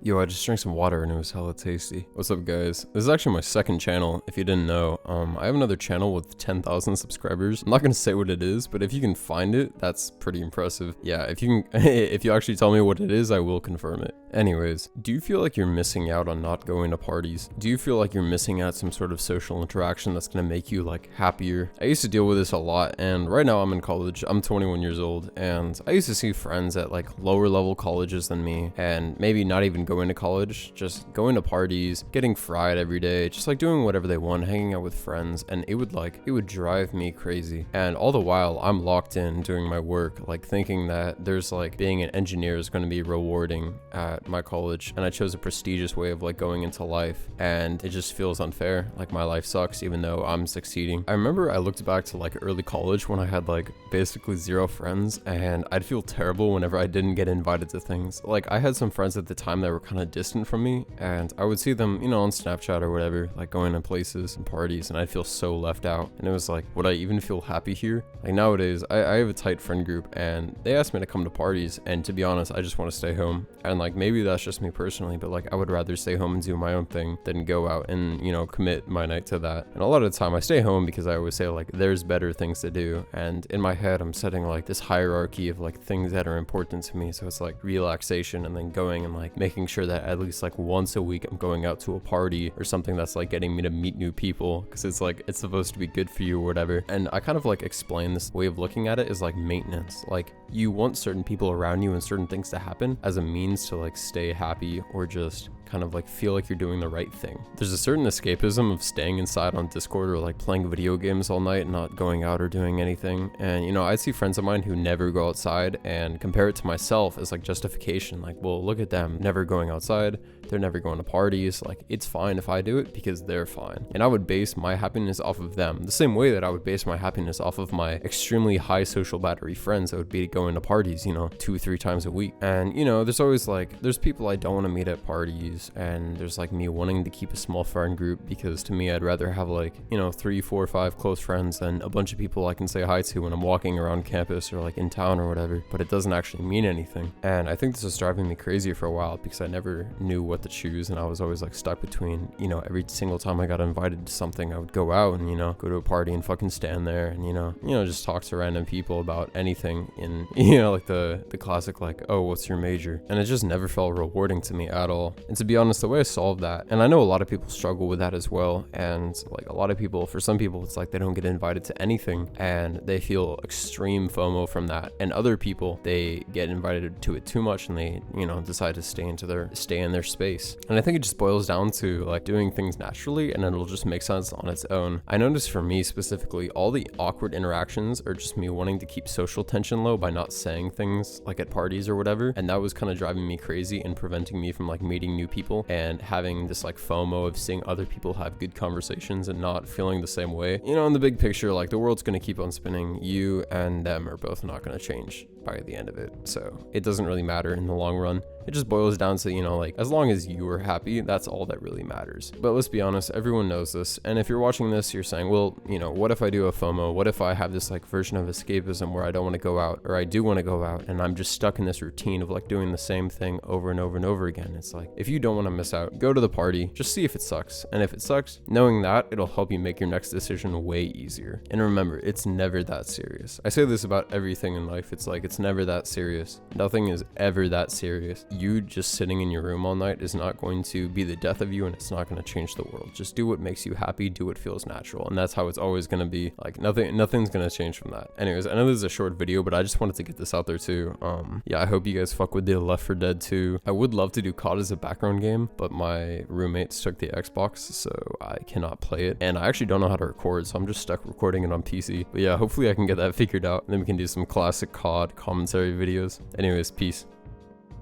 Yo, I just drank some water and it was hella tasty. What's up, guys? This is actually my second channel, if you didn't know. I have another channel with 10,000 subscribers. I'm not gonna say what it is, but if you can find it, that's pretty impressive. Yeah, if you can, if you actually tell me what it is, I will confirm it. Anyways, do you feel like you're missing out on not going to parties? Do you feel like you're missing out some sort of social interaction that's gonna make you like happier? I used to deal with this a lot, and right now I'm in college. I'm 21 years old, and I used to see friends at like lower level colleges than me, and maybe not even going to college, just going to parties, getting fried every day, just like doing whatever they want, hanging out with friends, and it would drive me crazy. And all the while I'm locked in doing my work, like thinking that there's like being an engineer is going to be rewarding at my college, and I chose a prestigious way of like going into life, and it just feels unfair. Like my life sucks even though I'm succeeding. I remember I looked back to like early college when I had like basically zero friends, and I'd feel terrible whenever I didn't get invited to things. Like I had some friends at the time that were kind of distant from me, and I would see them, you know, on Snapchat or whatever, like going to places and parties, and I'd feel so left out. And it was like, would I even feel happy here? Like nowadays, I have a tight friend group, and they asked me to come to parties, and to be honest, I just want to stay home. And like maybe that's just me personally, but like I would rather stay home and do my own thing than go out and, you know, commit my night to that. And a lot of the time I stay home because I always say like there's better things to do, and in my head I'm setting like this hierarchy of like things that are important to me. So it's like relaxation, and then going and like making sure that at least like once a week I'm going out to a party or something that's like getting me to meet new people, because it's like it's supposed to be good for you or whatever. And I kind of like explain this way of looking at it is like maintenance. Like you want certain people around you and certain things to happen as a means to like stay happy or just kind of like feel like you're doing the right thing. There's a certain escapism of staying inside on Discord or like playing video games all night and not going out or doing anything. And you know, I see friends of mine who never go outside and compare it to myself as like justification. Like, well, look at them never going outside. They're never going to parties. Like, it's fine if I do it because they're fine. And I would base my happiness off of them the same way that I would base my happiness off of my extremely high social battery friends that would be going to parties, you know, 2-3 times a week. And you know, there's always like, there's people I don't want to meet at parties, and there's like me wanting to keep a small friend group because to me I'd rather have like, you know, 3, 4, 5 close friends than a bunch of people I can say hi to when I'm walking around campus or like in town or whatever, but it doesn't actually mean anything. And I think this was driving me crazy for a while because I never knew what to choose, and I was always like stuck between, you know, every single time I got invited to something I would go out and, you know, go to a party and fucking stand there and, you know, just talk to random people about anything in, you know, like the classic like, oh, what's your major? And it just never felt rewarding to me at all. And to be honest, the way I solved that, and I know a lot of people struggle with that as well, and like a lot of people, for some people it's like they don't get invited to anything and they feel extreme FOMO from that, and other people, they get invited to it too much and they, you know, decide to stay in their space. And I think it just boils down to like doing things naturally, and it'll just make sense on its own. I noticed for me specifically, all the awkward interactions are just me wanting to keep social tension low by not saying things like at parties or whatever, and that was kind of driving me crazy and preventing me from like meeting new people and having this like FOMO of seeing other people have good conversations and not feeling the same way. You know, in the big picture, like the world's gonna keep on spinning. You and them are both not gonna change by the end of it, so it doesn't really matter in the long run. It just boils down to, you know, like as long as you are happy, that's all that really matters. But let's be honest, everyone knows this. And if you're watching this, you're saying, well, you know, what if I do a FOMO? What if I have this like version of escapism where I don't want to go out, or I do want to go out and I'm just stuck in this routine of like doing the same thing over and over and over again? It's like, if you don't want to miss out, go to the party, just see if it sucks. And if it sucks, knowing that, it'll help you make your next decision way easier. And remember, it's never that serious. I say this about everything in life. It's like, it's never that serious. Nothing is ever that serious. You just sitting in your room all night is not going to be the death of you, and it's not going to change the world. Just do what makes you happy, do what feels natural, and that's how it's always going to be. Like nothing's going to change from that. Anyways, I know this is a short video, but I just wanted to get this out there too. Yeah, I hope you guys fuck with the Left 4 Dead 2. I would love to do COD as a background game, but my roommates took the Xbox, so I cannot play it, and I actually don't know how to record, so I'm just stuck recording it on PC. But yeah, hopefully I can get that figured out, and then we can do some classic COD commentary videos. Anyways, peace.